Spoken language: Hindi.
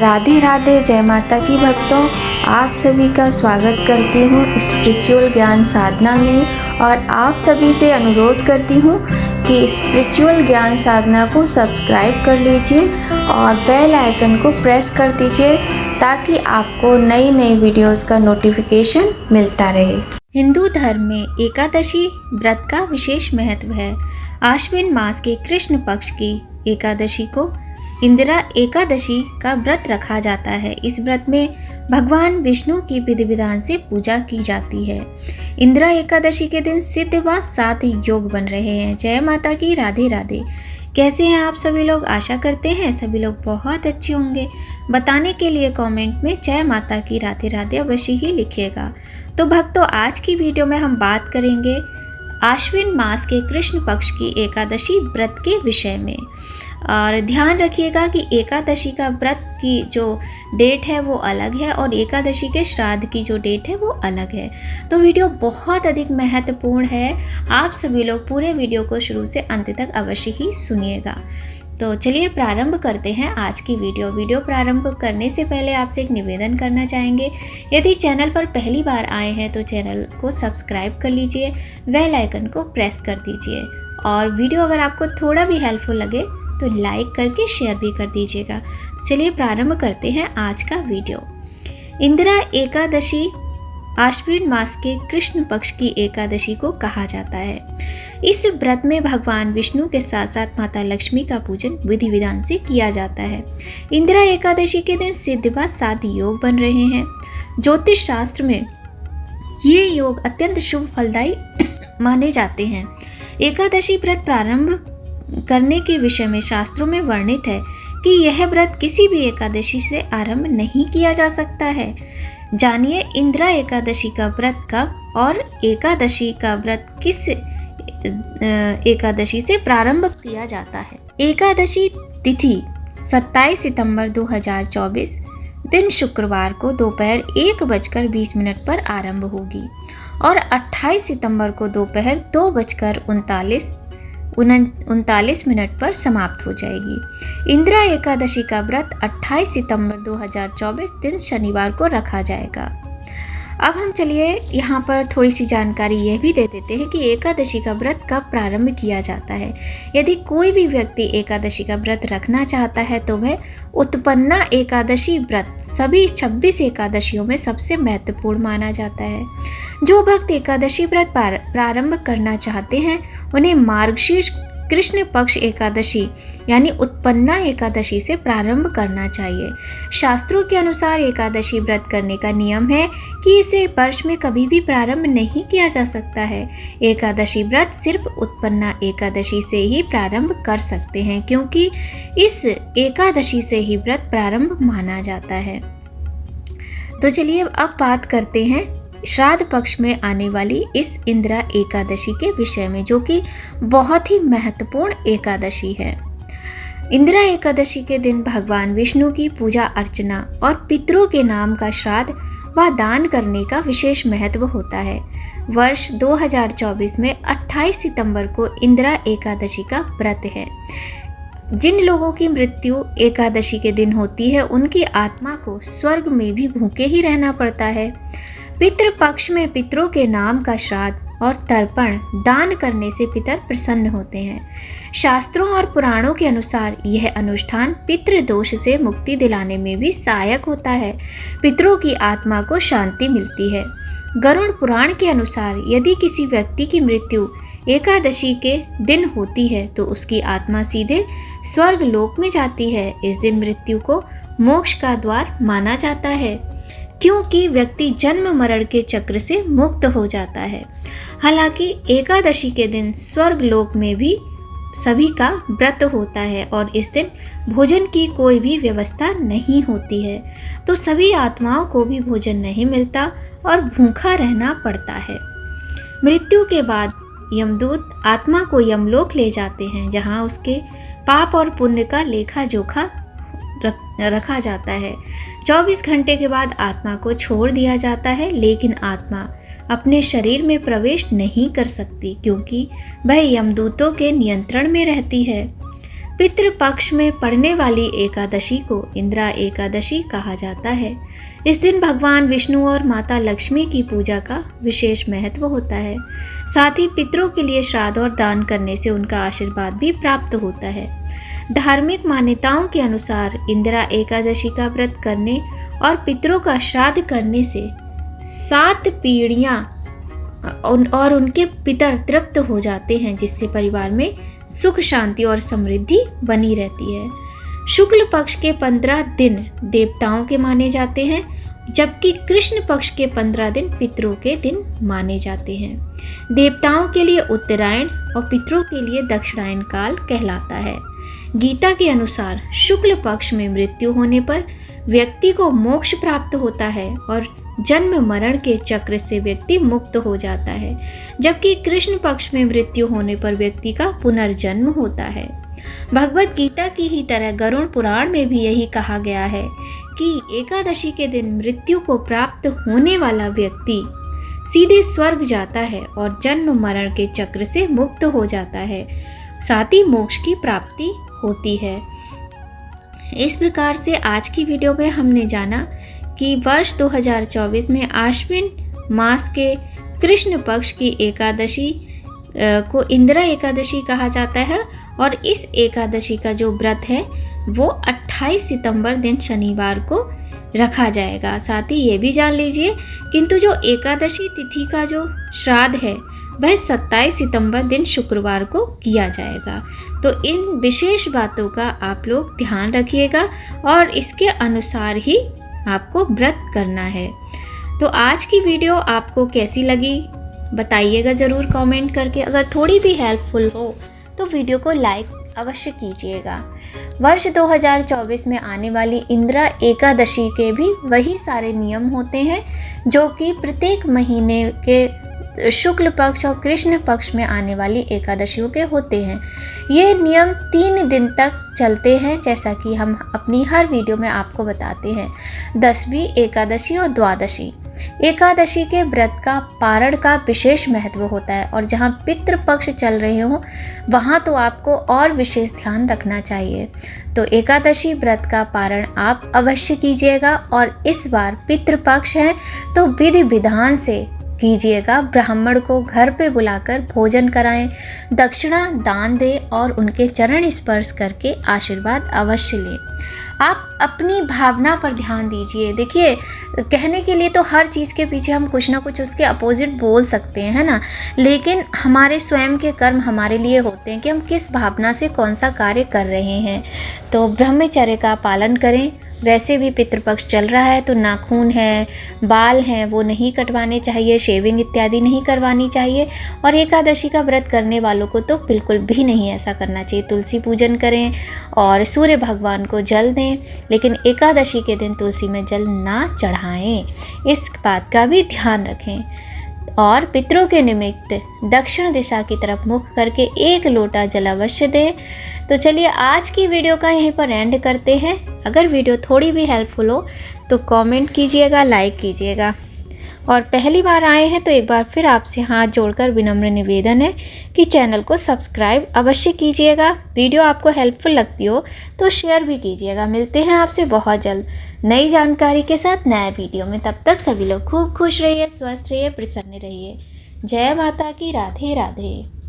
राधे राधे, जय माता की भक्तों। आप सभी का स्वागत करती हूँ स्पिरिचुअल ज्ञान साधना में और आप सभी से अनुरोध करती हूँ कि स्पिरिचुअल ज्ञान साधना को सब्सक्राइब कर लीजिए और बेल आइकन को प्रेस कर दीजिए ताकि आपको नई नई वीडियोस का नोटिफिकेशन मिलता रहे। हिंदू धर्म में एकादशी व्रत का विशेष महत्व है। आश्विन मास के कृष्ण पक्ष की एकादशी को इंदिरा एकादशी का व्रत रखा जाता है। इस व्रत में भगवान विष्णु की विधि विधान से पूजा की जाती है। इंदिरा एकादशी के दिन सिद्ध व 7 योग बन रहे हैं। जय माता की, राधे राधे। कैसे हैं आप सभी लोग? आशा करते हैं सभी लोग बहुत अच्छे होंगे। बताने के लिए कमेंट में जय माता की, राधे राधे अवश्य ही लिखिएगा। तो भक्तों, आज की वीडियो में हम बात करेंगे आश्विन मास के कृष्ण पक्ष की एकादशी व्रत के विषय में। और ध्यान रखिएगा कि एकादशी का व्रत की जो डेट है वो अलग है और एकादशी के श्राद्ध की जो डेट है वो अलग है। तो वीडियो बहुत अधिक महत्वपूर्ण है। आप सभी लोग पूरे वीडियो को शुरू से अंत तक अवश्य ही सुनिएगा। तो चलिए प्रारंभ करते हैं आज की वीडियो प्रारंभ करने से पहले आपसे एक निवेदन करना चाहेंगे। यदि चैनल पर पहली बार आए हैं तो चैनल को सब्सक्राइब कर लीजिए, बेल आइकन को प्रेस कर दीजिए और वीडियो अगर आपको थोड़ा भी हेल्पफुल लगे तो लाइक करके शेयर भी कर दीजिएगा। तो चलिए प्रारंभ करते हैं आज का वीडियो। इंदिरा एकादशी आश्विन मास के कृष्ण पक्ष की एकादशी को कहा जाता है। इस व्रत में भगवान विष्णु के साथ साथ माता लक्ष्मी का पूजन विधि विधान से किया जाता है। इंदिरा एकादशी के दिन सिद्ध व 7 योग बन रहे हैं। ज्योतिष शास्त्र में ये योग अत्यंत शुभ फलदायी माने जाते हैं। एकादशी व्रत प्रारंभ करने के विषय में शास्त्रों में वर्णित है कि यह व्रत किसी भी एकादशी से आरंभ नहीं किया जा सकता है। जानिए इंदिरा एकादशी का व्रत कब और एकादशी का व्रत किस एकादशी से प्रारंभ किया जाता है। एकादशी तिथि 27 सितंबर 2024 दिन शुक्रवार को दोपहर 1:20 पर आरंभ होगी और 28 सितंबर को दोपहर 2:39 पर समाप्त हो जाएगी। इंदिरा एकादशी का व्रत 28 सितंबर 2024 दिन शनिवार को रखा जाएगा। अब हम चलिए यहाँ पर थोड़ी सी जानकारी यह भी दे देते हैं कि एकादशी का व्रत कब प्रारंभ किया जाता है। यदि कोई भी व्यक्ति एकादशी का व्रत रखना चाहता है तो वह उत्पन्ना एकादशी व्रत सभी 26 एकादशियों में सबसे महत्वपूर्ण माना जाता है। जो भक्त एकादशी व्रत प्रारंभ करना चाहते हैं उन्हें मार्गशीर्ष कृष्ण पक्ष एकादशी यानी उत्पन्ना एकादशी से प्रारंभ करना चाहिए। शास्त्रों के अनुसार एकादशी व्रत करने का नियम है कि इसे वर्ष में कभी भी प्रारंभ नहीं किया जा सकता है। एकादशी व्रत सिर्फ उत्पन्ना एकादशी से ही प्रारंभ कर सकते हैं क्योंकि इस एकादशी से ही व्रत प्रारंभ माना जाता है। तो चलिए अब बात करते हैं श्राद्ध पक्ष में आने वाली इस इंदिरा एकादशी के विषय में, जो कि बहुत ही महत्वपूर्ण एकादशी है। इंदिरा एकादशी के दिन भगवान विष्णु की पूजा अर्चना और पितरों के नाम का श्राद्ध व दान करने का विशेष महत्व होता है। वर्ष 2024 में 28 सितंबर को इंदिरा एकादशी का व्रत है। जिन लोगों की मृत्यु एकादशी के दिन होती है उनकी आत्मा को स्वर्ग में भी भूखे ही रहना पड़ता है। पितृ पक्ष में पितरों के नाम का श्राद्ध और तर्पण दान करने से पितर प्रसन्न होते हैं। शास्त्रों और पुराणों के अनुसार यह अनुष्ठान पितृदोष से मुक्ति दिलाने में भी सहायक होता है। पितरों की आत्मा को शांति मिलती है। गरुड़ पुराण के अनुसार यदि किसी व्यक्ति की मृत्यु एकादशी के दिन होती है तो उसकी आत्मा सीधे स्वर्ग लोक में जाती है। इस दिन मृत्यु को मोक्ष का द्वार माना जाता है क्योंकि व्यक्ति जन्म मरण के चक्र से मुक्त हो जाता है। हालांकि एकादशी के दिन स्वर्ग लोक में भी सभी का व्रत होता है और इस दिन भोजन की कोई भी व्यवस्था नहीं होती है, तो सभी आत्माओं को भी भोजन नहीं मिलता और भूखा रहना पड़ता है। मृत्यु के बाद यमदूत आत्मा को यमलोक ले जाते हैं जहां उसके पाप और पुण्य का लेखा जोखा रखा जाता है। 24 घंटे के बाद आत्मा को छोड़ दिया जाता है, लेकिन आत्मा अपने शरीर में प्रवेश नहीं कर सकती क्योंकि वह यमदूतों के नियंत्रण में रहती है। पितृपक्ष में पड़ने वाली एकादशी को इंदिरा एकादशी कहा जाता है। इस दिन भगवान विष्णु और माता लक्ष्मी की पूजा का विशेष महत्व होता है। साथ ही पितरों के लिए श्राद्ध और दान करने से उनका आशीर्वाद भी प्राप्त होता है। धार्मिक मान्यताओं के अनुसार इंदिरा एकादशी का व्रत करने और पितरों का श्राद्ध करने से 7 पीढ़ियां और उनके पितर तृप्त हो जाते हैं, जिससे परिवार में सुख शांति और समृद्धि बनी रहती है। शुक्ल पक्ष के 15 दिन देवताओं के माने जाते हैं, जबकि कृष्ण पक्ष के 15 दिन पितरों के दिन माने जाते हैं। देवताओं के लिए उत्तरायण और पितरों के लिए दक्षिणायन काल कहलाता है। गीता के अनुसार शुक्ल पक्ष में मृत्यु होने पर व्यक्ति को मोक्ष प्राप्त होता है और जन्म मरण के चक्र से व्यक्ति मुक्त हो जाता है, जबकि कृष्ण पक्ष में मृत्यु होने पर व्यक्ति का पुनर्जन्म होता है। भगवत गीता की ही तरह गरुड़ पुराण में भी यही कहा गया है कि एकादशी के दिन मृत्यु को प्राप्त होने वाला व्यक्ति सीधे स्वर्ग जाता है और जन्म मरण के चक्र से मुक्त हो जाता है, साथ ही मोक्ष की प्राप्ति होती है। इस प्रकार से आज की वीडियो में हमने जाना कि वर्ष 2024 में आश्विन मास के कृष्ण पक्ष की एकादशी को इंदिरा एकादशी कहा जाता है और इस एकादशी का जो व्रत है वो 28 सितंबर दिन शनिवार को रखा जाएगा। साथ ही ये भी जान लीजिए किंतु जो एकादशी तिथि का जो श्राद्ध है वह 27 सितंबर दिन शुक्रवार को किया जाएगा। तो इन विशेष बातों का आप लोग ध्यान रखिएगा और इसके अनुसार ही आपको व्रत करना है। तो आज की वीडियो आपको कैसी लगी बताइएगा ज़रूर कमेंट करके। अगर थोड़ी भी हेल्पफुल हो तो वीडियो को लाइक अवश्य कीजिएगा। वर्ष 2024 में आने वाली इंदिरा एकादशी के भी वही सारे नियम होते हैं जो कि प्रत्येक महीने के शुक्ल पक्ष और कृष्ण पक्ष में आने वाली एकादशियों के होते हैं। ये नियम 3 दिन तक चलते हैं, जैसा कि हम अपनी हर वीडियो में आपको बताते हैं। 10वीं एकादशी और द्वादशी एकादशी के व्रत का पारण का विशेष महत्व होता है और जहाँ पितृपक्ष चल रहे हों वहाँ तो आपको और विशेष ध्यान रखना चाहिए। तो एकादशी व्रत का पारण आप अवश्य कीजिएगा और इस बार पितृपक्ष है तो विधि विधान से कीजिएगा। ब्राह्मण को घर पे बुलाकर भोजन कराएं, दक्षिणा दान दें और उनके चरण स्पर्श करके आशीर्वाद अवश्य लें। आप अपनी भावना पर ध्यान दीजिए। देखिए, कहने के लिए तो हर चीज़ के पीछे हम कुछ ना कुछ उसके अपोजिट बोल सकते हैं, है ना, लेकिन हमारे स्वयं के कर्म हमारे लिए होते हैं कि हम किस भावना से कौन सा कार्य कर रहे हैं। तो ब्रह्मचर्य का पालन करें। वैसे भी पितृपक्ष चल रहा है तो नाखून है, बाल हैं, वो नहीं कटवाने चाहिए, शेविंग इत्यादि नहीं करवानी चाहिए और एकादशी का व्रत करने वालों को तो बिल्कुल भी नहीं ऐसा करना चाहिए। तुलसी पूजन करें और सूर्य भगवान को जल दें, लेकिन एकादशी के दिन तुलसी में जल ना चढ़ाएं, इस बात का भी ध्यान रखें। और पितरों के निमित्त दक्षिण दिशा की तरफ मुख करके 1 लोटा जल अवश्य दें। तो चलिए आज की वीडियो का यहीं पर एंड करते हैं। अगर वीडियो थोड़ी भी हेल्पफुल हो तो कमेंट कीजिएगा, लाइक कीजिएगा और पहली बार आए हैं तो एक बार फिर आपसे हाथ जोड़कर विनम्र निवेदन है कि चैनल को सब्सक्राइब अवश्य कीजिएगा। वीडियो आपको हेल्पफुल लगती हो तो शेयर भी कीजिएगा। मिलते हैं आपसे बहुत जल्द नई जानकारी के साथ नए वीडियो में। तब तक सभी लोग खूब खुश रहिए, स्वस्थ रहिए, प्रसन्न रहिए। जय माता की। राधे राधे।